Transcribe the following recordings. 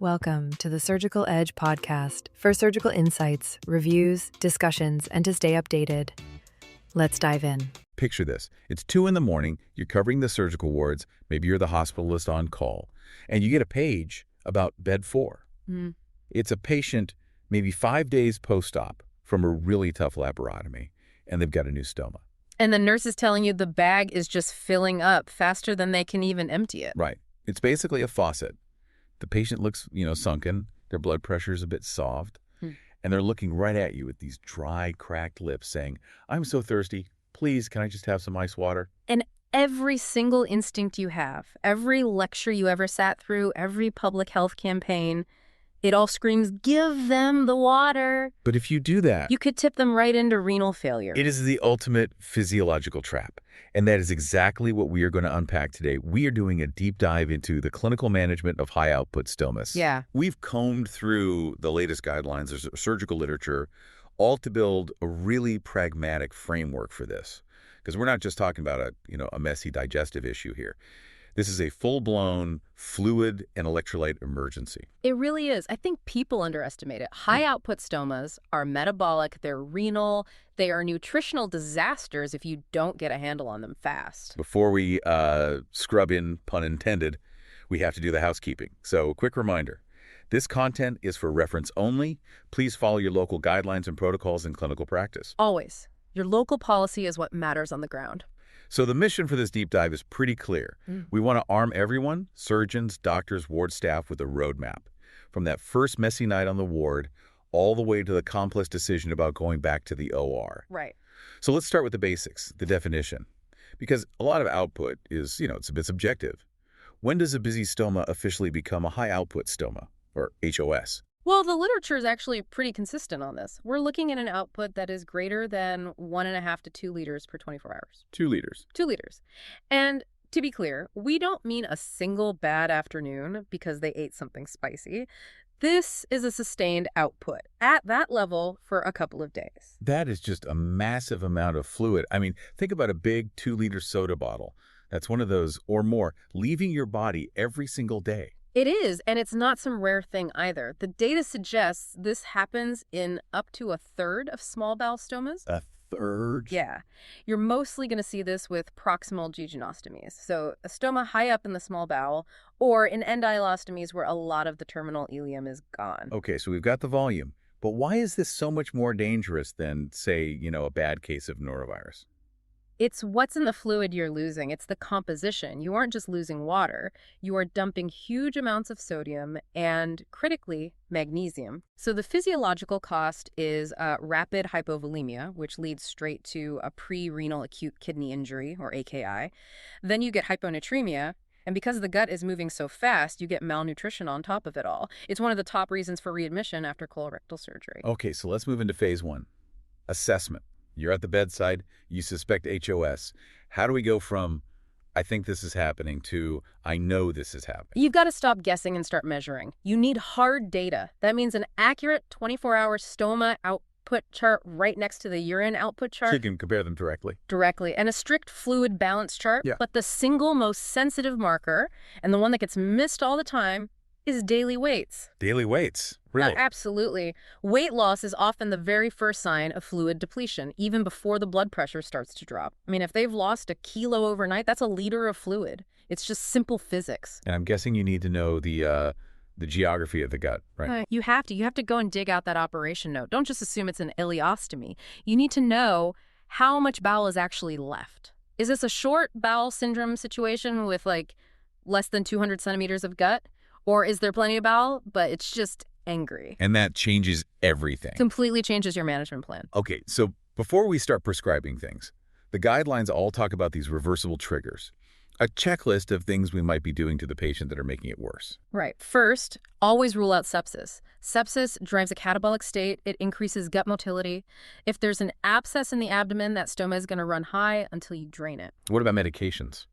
Welcome to the Surgical Edge podcast for surgical insights, reviews, discussions, and to stay updated. Let's dive in. Picture this. It's 2 a.m, you're covering the surgical wards, maybe you're the hospitalist on call, and you get a page about bed 4. It's a patient maybe 5 days post-op from a really tough laparotomy, and they've got a new stoma. And the nurse is telling you the bag is just filling up faster than they can even empty it. Right. It's basically a faucet. The patient looks, sunken, their blood pressure is a bit soft, and they're looking right at you with these dry, cracked lips saying, "I'm so thirsty. Please, can I just have some ice water?" And every single instinct you have, every lecture you ever sat through, every public health campaign, it all screams, give them the water. But if you do that, You could tip them right into renal failure. it is the ultimate physiological trap. And that is exactly what we are going to unpack today. We are doing a deep dive into the clinical management of high-output stomas. Yeah. We've combed through the latest guidelines, there's surgical literature, all to build a really pragmatic framework for this. Because we're not just talking about a messy digestive issue here. This is a full-blown fluid and electrolyte emergency. It really is. I think people underestimate it. High-output stomas are metabolic, they're renal, they are nutritional disasters if you don't get a handle on them fast. Before we scrub in, pun intended, we have to do the housekeeping. So, quick reminder. This content is for reference only. Please follow your local guidelines and protocols in clinical practice. Always. Your local policy is what matters on the ground. So the mission for this deep dive is pretty clear. We want to arm everyone, surgeons, doctors, ward staff, with a roadmap. From that first messy night on the ward, all the way to the complex decision about going back to the OR. Right. So let's start with the basics, the definition. Because a lot of output is, it's a bit subjective. When does a busy stoma officially become a high-output stoma, or HOS? Well, the literature is actually pretty consistent on this. We're looking at an output that is greater than 1.5 to 2 liters per 24 hours. 2 liters. 2 liters. And to be clear, we don't mean a single bad afternoon because they ate something spicy. This is a sustained output at that level for a couple of days. That is just a massive amount of fluid. I mean, think about a big 2-liter soda bottle. That's one of those or more leaving your body every single day. It is, and it's not some rare thing either. The data suggests this happens in up to 1/3 of small bowel stomas. 1/3? Yeah. You're mostly going to see this with proximal jejunostomies, so a stoma high up in the small bowel, or in endoilostomies where a lot of the terminal ileum is gone. Okay, so we've got the volume. But why is this so much more dangerous than, say, a bad case of norovirus? It's what's in the fluid you're losing. It's the composition. You aren't just losing water. You are dumping huge amounts of sodium and, critically, magnesium. So the physiological cost is rapid hypovolemia, which leads straight to a pre-renal acute kidney injury, or AKI. Then you get hyponatremia, and because the gut is moving so fast, you get malnutrition on top of it all. It's one of the top reasons for readmission after colorectal surgery. Okay, so let's move into phase 1. Assessment. You're at the bedside, you suspect HOS. How do we go from, I think this is happening, to, I know this is happening? You've got to stop guessing and start measuring. You need hard data. That means an accurate 24-hour stoma output chart right next to the urine output chart. So you can compare them directly. Directly. And a strict fluid balance chart. Yeah. But the single most sensitive marker, and the one that gets missed all the time, is daily weights. Daily weights? Really? Absolutely. Weight loss is often the very first sign of fluid depletion, even before the blood pressure starts to drop. I mean, if they've lost a kilo overnight, that's a liter of fluid. It's just simple physics. And I'm guessing you need to know the geography of the gut, right? You have to. You have to go and dig out that operation note. Don't just assume it's an ileostomy. You need to know how much bowel is actually left. Is this a short bowel syndrome situation with less than 200 centimeters of gut? Or is there plenty of bowel, but it's just angry? And that changes everything. Completely changes your management plan. Okay, so before we start prescribing things, the guidelines all talk about these reversible triggers, a checklist of things we might be doing to the patient that are making it worse. Right. First, always rule out sepsis. Sepsis drives a catabolic state. It increases gut motility. If there's an abscess in the abdomen, that stoma is going to run high until you drain it. What about medications?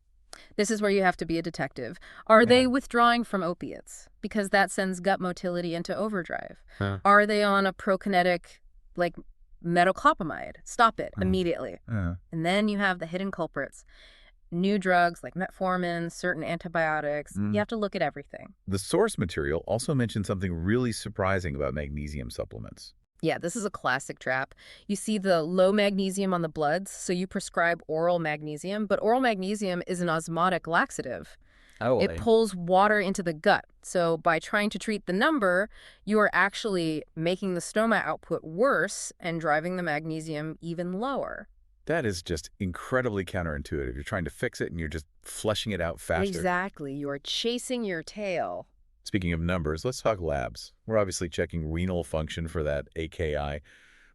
This is where you have to be a detective. Are they withdrawing from opiates? Because that sends gut motility into overdrive. Are they on a prokinetic, like metoclopramide? Stop it immediately. And then you have the hidden culprits. New drugs like metformin, certain antibiotics, you have to look at everything. The source material also mentioned something really surprising about magnesium supplements. Yeah, this is a classic trap. You see the low magnesium on the bloods, so you prescribe oral magnesium, but oral magnesium is an osmotic laxative. Oh, It pulls water into the gut. So by trying to treat the number, you are actually making the stoma output worse and driving the magnesium even lower. that is just incredibly counterintuitive. You're trying to fix it and you're just flushing it out faster. Exactly. You are chasing your tail. Speaking of numbers, let's talk labs. We're obviously checking renal function for that AKI,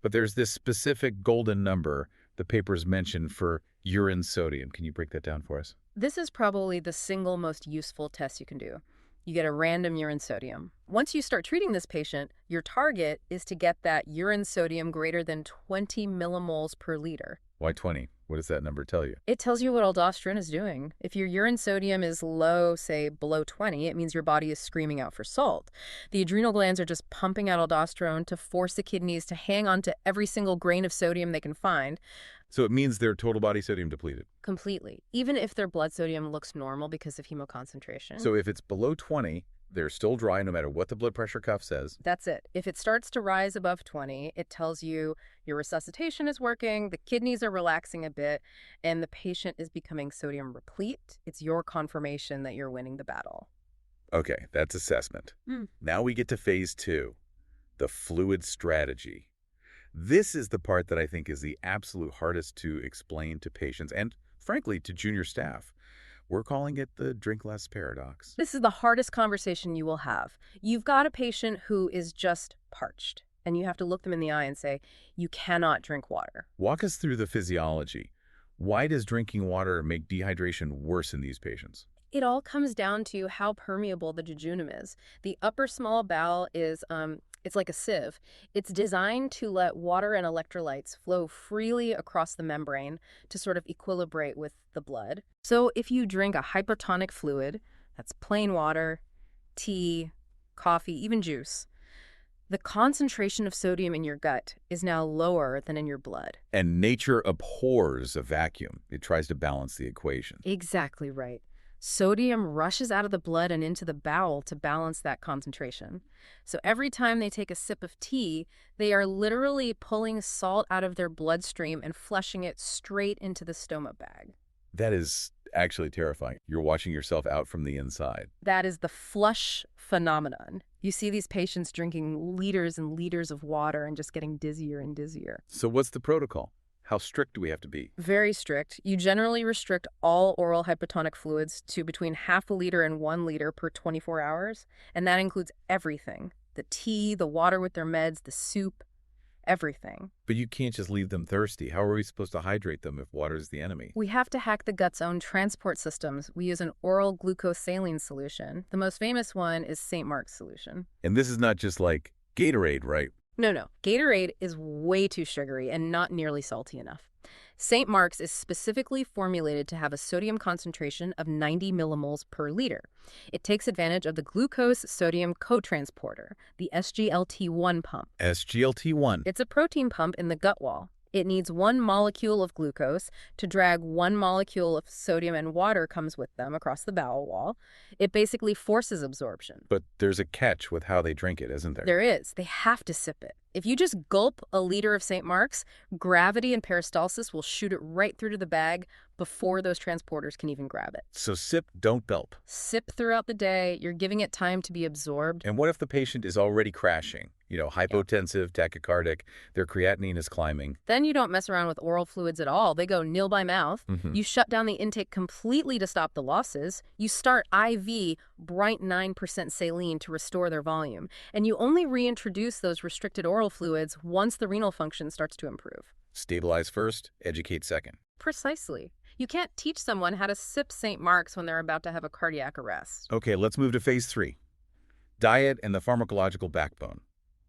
but there's this specific golden number the papers mention for urine sodium. Can you break that down for us? This is probably the single most useful test you can do. You get a random urine sodium. Once you start treating this patient, your target is to get that urine sodium greater than 20 millimoles per liter. Why 20? What does that number tell you? It tells you what aldosterone is doing. If your urine sodium is low, say below 20, it means your body is screaming out for salt. The adrenal glands are just pumping out aldosterone to force the kidneys to hang on to every single grain of sodium they can find. So it means they're total body sodium depleted. Completely. Even if their blood sodium looks normal because of hemoconcentration. So if it's below 20, they're still dry no matter what the blood pressure cuff says. That's it. If it starts to rise above 20, it tells you your resuscitation is working, the kidneys are relaxing a bit, and the patient is becoming sodium replete. It's your confirmation that you're winning the battle. Okay, that's assessment. Now we get to phase 2, the fluid strategy. This is the part that I think is the absolute hardest to explain to patients and, frankly, to junior staff. We're calling it the drink less paradox. This is the hardest conversation you will have. You've got a patient who is just parched, and you have to look them in the eye and say, you cannot drink water. Walk us through the physiology. Why does drinking water make dehydration worse in these patients? It all comes down to how permeable the jejunum is. The upper small bowel is, it's like a sieve. It's designed to let water and electrolytes flow freely across the membrane to sort of equilibrate with the blood. So if you drink a hypotonic fluid, that's plain water, tea, coffee, even juice, the concentration of sodium in your gut is now lower than in your blood. And nature abhors a vacuum. It tries to balance the equation. Exactly right. Sodium rushes out of the blood and into the bowel to balance that concentration. So every time they take a sip of tea, they are literally pulling salt out of their bloodstream and flushing it straight into the stoma bag. That is actually terrifying. You're watching yourself out from the inside. That is the flush phenomenon. You see these patients drinking liters and liters of water and just getting dizzier and dizzier. So what's the protocol? How strict do we have to be? Very strict. You generally restrict all oral hypotonic fluids to between half a liter and 1 liter per 24 hours, and that includes everything. The tea, the water with their meds, the soup, everything. But you can't just leave them thirsty. How are we supposed to hydrate them if water is the enemy? We have to hack the gut's own transport systems. We use an oral glucose saline solution. The most famous one is St. Mark's solution. And this is not just like Gatorade, right? No. Gatorade is way too sugary and not nearly salty enough. St. Mark's is specifically formulated to have a sodium concentration of 90 millimoles per liter. It takes advantage of the glucose-sodium cotransporter, the SGLT1 pump. SGLT1. It's a protein pump in the gut wall. It needs 1 molecule of glucose to drag 1 molecule of sodium, and water comes with them across the bowel wall. It basically forces absorption. But there's a catch with how they drink it, isn't there? There is. They have to sip it. If you just gulp a liter of St. Mark's, gravity and peristalsis will shoot it right through to the bag before those transporters can even grab it. So sip, don't gulp. Sip throughout the day. You're giving it time to be absorbed. And what if the patient is already crashing? Hypotensive, tachycardic, their creatinine is climbing. Then you don't mess around with oral fluids at all. They go nil by mouth. You shut down the intake completely to stop the losses. You start IV bright 9% saline to restore their volume. And you only reintroduce those restricted oral fluids once the renal function starts to improve. Stabilize first, educate second. Precisely. You can't teach someone how to sip St. Mark's when they're about to have a cardiac arrest. Okay, let's move to phase 3. Diet and the pharmacological backbone.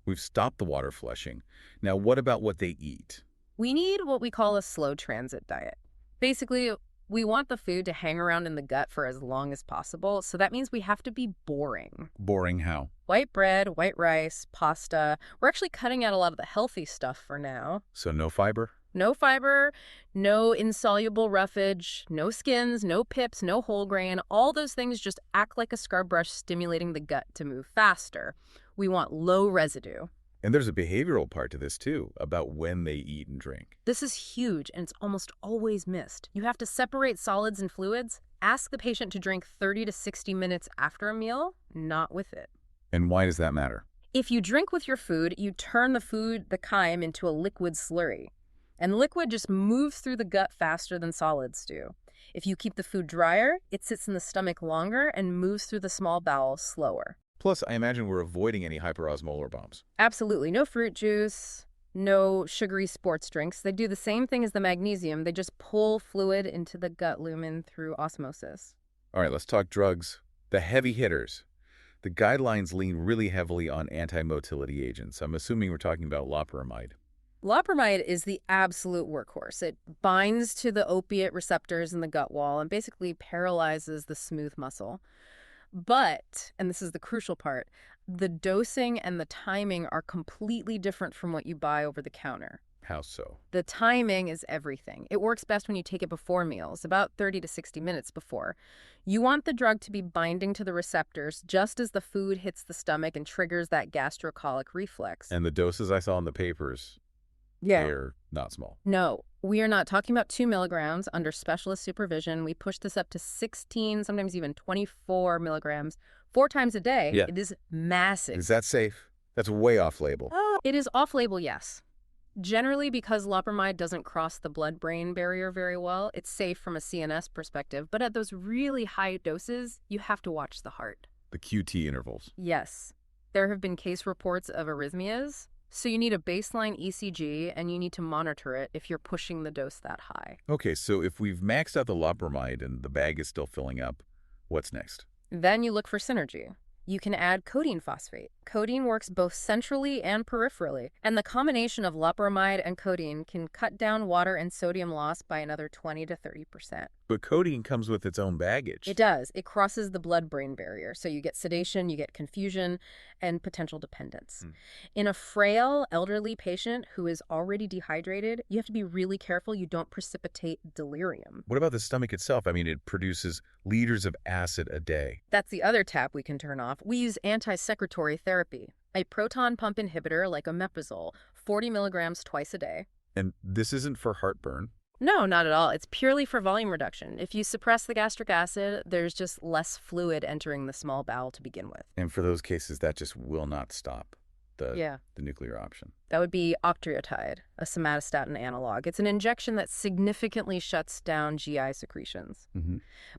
We've stopped the water flushing. Now, what about what they eat? We need what we call a slow transit diet. Basically, we want the food to hang around in the gut for as long as possible, so that means we have to be boring. Boring how? White bread, white rice, pasta. We're actually cutting out a lot of the healthy stuff for now. So no fiber? No fiber, no insoluble roughage, no skins, no pips, no whole grain. All those things just act like a scrub brush stimulating the gut to move faster. We want low residue. And there's a behavioral part to this, too, about when they eat and drink. This is huge, and it's almost always missed. You have to separate solids and fluids. Ask the patient to drink 30 to 60 minutes after a meal, not with it. And why does that matter? If you drink with your food, you turn the chyme, into a liquid slurry. And liquid just moves through the gut faster than solids do. If you keep the food drier, it sits in the stomach longer and moves through the small bowel slower. Plus, I imagine we're avoiding any hyperosmolar bombs. Absolutely. No fruit juice, no sugary sports drinks. They do the same thing as the magnesium. They just pull fluid into the gut lumen through osmosis. All right, let's talk drugs. The heavy hitters. The guidelines lean really heavily on antimotility agents. I'm assuming we're talking about loperamide. Loperamide is the absolute workhorse. It binds to the opiate receptors in the gut wall and basically paralyzes the smooth muscle. But, and this is the crucial part, the dosing and the timing are completely different from what you buy over the counter. How so? The timing is everything. It works best when you take it before meals, about 30 to 60 minutes before. You want the drug to be binding to the receptors just as the food hits the stomach and triggers that gastrocolic reflex. And the doses I saw in the papers, they're not small. No, we are not talking about 2 milligrams under specialist supervision. We push this up to 16, sometimes even 24 milligrams, 4 times a day. Yeah. It is massive. Is that safe? That's way off-label. It is off-label, yes. Generally, because loperamide doesn't cross the blood-brain barrier very well, it's safe from a CNS perspective. But at those really high doses, you have to watch the heart. The QT intervals. Yes. There have been case reports of arrhythmias. So you need a baseline ECG, and you need to monitor it if you're pushing the dose that high. Okay, so if we've maxed out the loperamide and the bag is still filling up, what's next? Then you look for synergy. You can add codeine phosphate. Codeine works both centrally and peripherally, and the combination of loperamide and codeine can cut down water and sodium loss by another 20 to 30%. But codeine comes with its own baggage. It does. It crosses the blood-brain barrier, so you get sedation, you get confusion, and potential dependence. In a frail, elderly patient who is already dehydrated, you have to be really careful you don't precipitate delirium. What about the stomach itself? I mean, it produces liters of acid a day. That's the other tap we can turn off. We use anti-secretory therapy, a proton pump inhibitor like omeprazole, 40 milligrams twice a day. And this isn't for heartburn. No, not at all. It's purely for volume reduction. If you suppress the gastric acid, there's just less fluid entering the small bowel to begin with. And for those cases, that just will not stop the nuclear option. That would be octreotide, a somatostatin analog. It's an injection that significantly shuts down GI secretions.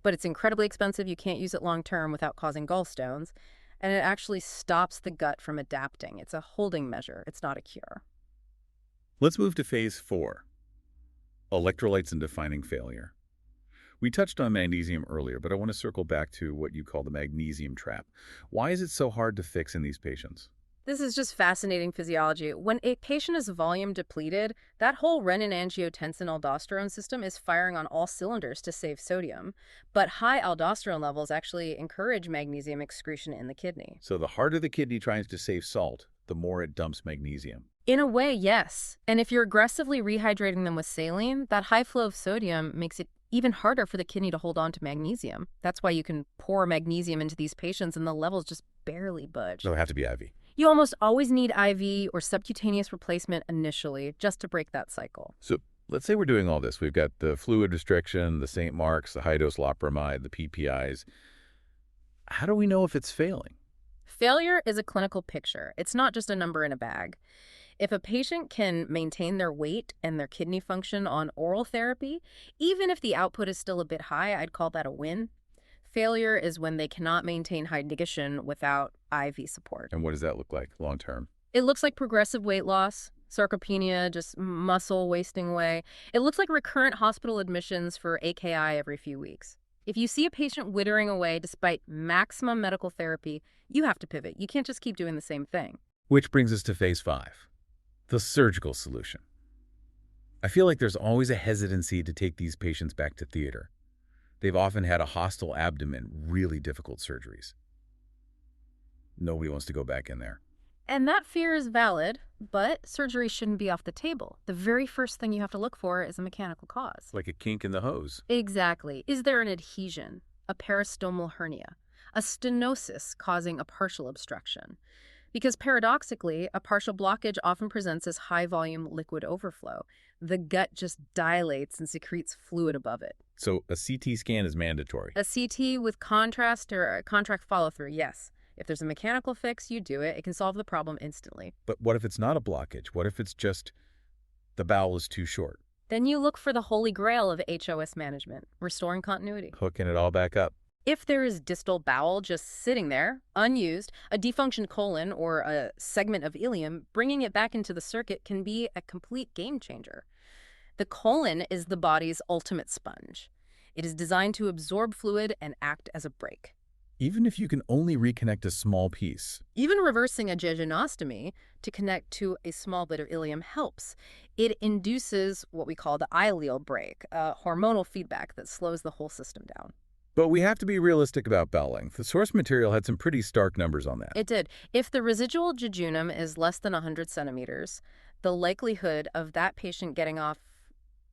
But it's incredibly expensive. You can't use it long-term without causing gallstones. And it actually stops the gut from adapting. It's a holding measure. It's not a cure. Let's move to phase 4. Electrolytes and defining failure. We touched on magnesium earlier, but I want to circle back to what you call the magnesium trap. Why is it so hard to fix in these patients? This is just fascinating physiology. When a patient is volume depleted, that whole renin-angiotensin-aldosterone system is firing on all cylinders to save sodium. But high aldosterone levels actually encourage magnesium excretion in the kidney. So the harder the kidney tries to save salt, the more it dumps magnesium. In a way, yes. And if you're aggressively rehydrating them with saline, that high flow of sodium makes it even harder for the kidney to hold on to magnesium. That's why you can pour magnesium into these patients and the levels just barely budge. They'll have to be IV. You almost always need IV or subcutaneous replacement initially just to break that cycle. So let's say we're doing all this. We've got the fluid restriction, the St. Mark's, the high-dose loperamide, the PPIs. How do we know if it's failing? Failure is a clinical picture. It's not just a number in a bag. If a patient can maintain their weight and their kidney function on oral therapy, even if the output is still a bit high, I'd call that a win. Failure is when they cannot maintain hydration without IV support. And what does that look like long term? It looks like progressive weight loss, sarcopenia, just muscle wasting away. It looks like recurrent hospital admissions for AKI every few weeks. If you see a patient withering away despite maximum medical therapy, you have to pivot. You can't just keep doing the same thing. Which brings us to phase 5, the surgical solution. I feel like there's always a hesitancy to take these patients back to theater. They've often had a hostile abdomen, really difficult surgeries. Nobody wants to go back in there. And that fear is valid, but surgery shouldn't be off the table. The very first thing you have to look for is a mechanical cause. Like a kink in the hose. Exactly. Is there an adhesion, a peristomal hernia, a stenosis causing a partial obstruction? Because paradoxically, a partial blockage often presents as high-volume liquid overflow. The gut just dilates and secretes fluid above it. So a CT scan is mandatory. A CT with contrast or a contract follow-through, yes. If there's a mechanical fix, you do it. It can solve the problem instantly. But what if it's not a blockage? What if it's just the bowel is too short? Then you look for the holy grail of HOS management, restoring continuity. Hooking it all back up. If there is distal bowel just sitting there, unused, a defunctioned colon or a segment of ileum, bringing it back into the circuit can be a complete game changer. The colon is the body's ultimate sponge. It is designed to absorb fluid and act as a brake. Even if you can only reconnect a small piece. Even reversing a jejunostomy to connect to a small bit of ileum helps. It induces what we call the ileal brake, a hormonal feedback that slows the whole system down. But we have to be realistic about bowel length. The source material had some pretty stark numbers on that. It did. If the residual jejunum is less than 100 centimeters, the likelihood of that patient getting off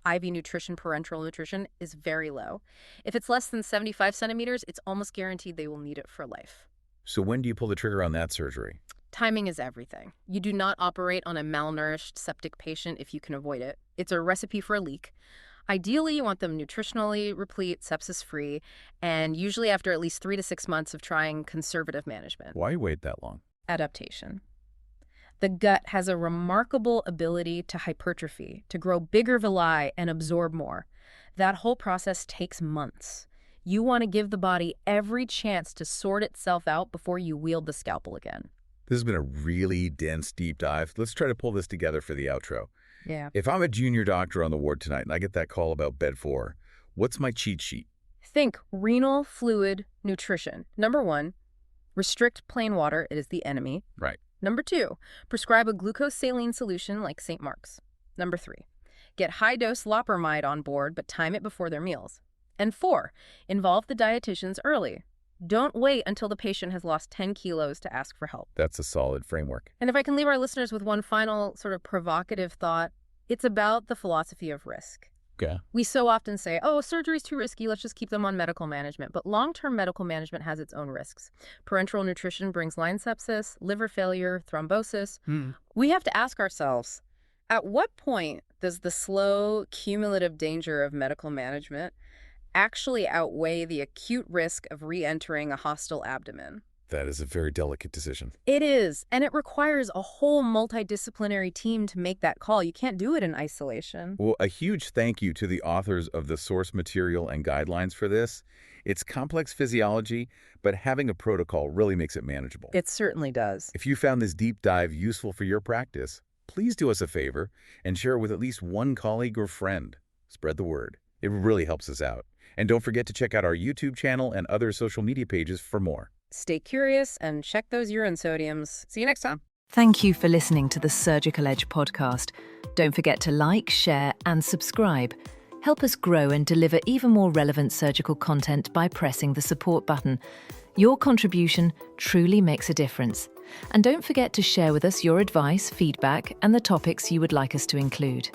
IV nutrition, parenteral nutrition, is very low. If it's less than 75 centimeters, it's almost guaranteed they will need it for life. So when do you pull the trigger on that surgery? Timing is everything. You do not operate on a malnourished septic patient if you can avoid it. It's a recipe for a leak. Ideally, you want them nutritionally replete, sepsis-free, and usually after at least 3 to 6 months of trying conservative management. Why wait that long? Adaptation. The gut has a remarkable ability to hypertrophy, to grow bigger villi and absorb more. That whole process takes months. You want to give the body every chance to sort itself out before you wield the scalpel again. This has been a really dense deep dive. Let's try to pull this together for the outro. Yeah. If I'm a junior doctor on the ward tonight and I get that call about bed 4, what's my cheat sheet? Think renal fluid nutrition. Number 1, restrict plain water. It is the enemy. Right. Number 2, prescribe a glucose saline solution like St. Mark's. Number 3, get high-dose loperamide on board, but time it before their meals. And 4, involve the dietitians early. Don't wait until the patient has lost 10 kilos to ask for help. That's a solid framework. And if I can leave our listeners with one final sort of provocative thought, it's about the philosophy of risk. Okay. We so often say, oh, surgery's too risky, let's just keep them on medical management. But long-term medical management has its own risks. Parenteral nutrition brings line sepsis, liver failure, thrombosis. We have to ask ourselves, at what point does the slow, cumulative danger of medical management actually outweigh the acute risk of re-entering a hostile abdomen? That is a very delicate decision. It is, and it requires a whole multidisciplinary team to make that call. You can't do it in isolation. Well, a huge thank you to the authors of the source material and guidelines for this. It's complex physiology, but having a protocol really makes it manageable. It certainly does. If you found this deep dive useful for your practice, please do us a favor and share it with at least one colleague or friend. Spread the word. It really helps us out. And don't forget to check out our YouTube channel and other social media pages for more. Stay curious and check those urine sodiums. See you next time. Thank you for listening to the Surgical Edge podcast. Don't forget to like, share, and subscribe. Help us grow and deliver even more relevant surgical content by pressing the support button. Your contribution truly makes a difference. And don't forget to share with us your advice, feedback, and the topics you would like us to include.